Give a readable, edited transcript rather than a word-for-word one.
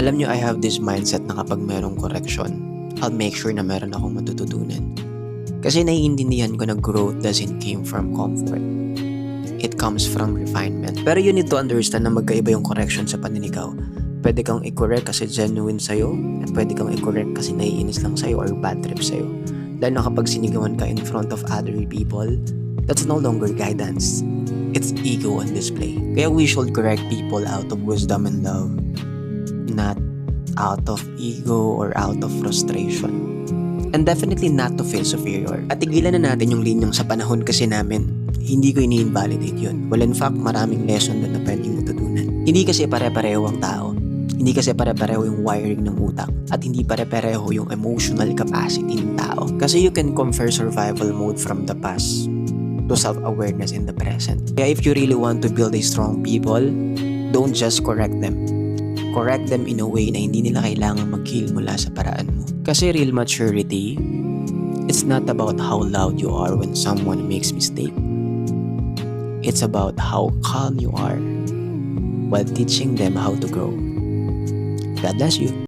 Alam nyo, I have this mindset na kapag merong correction, I'll make sure na meron akong matututunan. Kasi naiintindihan ko na growth doesn't came from comfort. It comes from refinement. Pero you need to understand na magkaiba yung correction sa paninigaw. Pwede kang i-correct kasi genuine sa'yo, at pwede kang i-correct kasi naiinis lang sa'yo or bad trip sa'yo. Dahil na kapag sinigawan ka in front of other people, that's no longer guidance. It's ego on display. Kaya we should correct people out of wisdom and love, not out of ego or out of frustration. And definitely not to feel superior. At tigilan na natin yung linyong sa panahon kasi namin, hindi ko ini-invalidate yun. Well, in fact, maraming lesson doon na pwedeng matutunan. Hindi kasi pare-pareho ang tao. Hindi kasi pare-pareho yung wiring ng utak. At hindi pare-pareho yung emotional capacity ng tao. Kasi you can compare survival mode from the past to self-awareness in the present. Kaya if you really want to build a strong people, don't just correct them. Correct them in a way na hindi nila kailangan mag-heal mula sa paraan mo. Kasi real maturity, it's not about how loud you are when someone makes mistake. It's about how calm you are while teaching them how to grow. God bless you.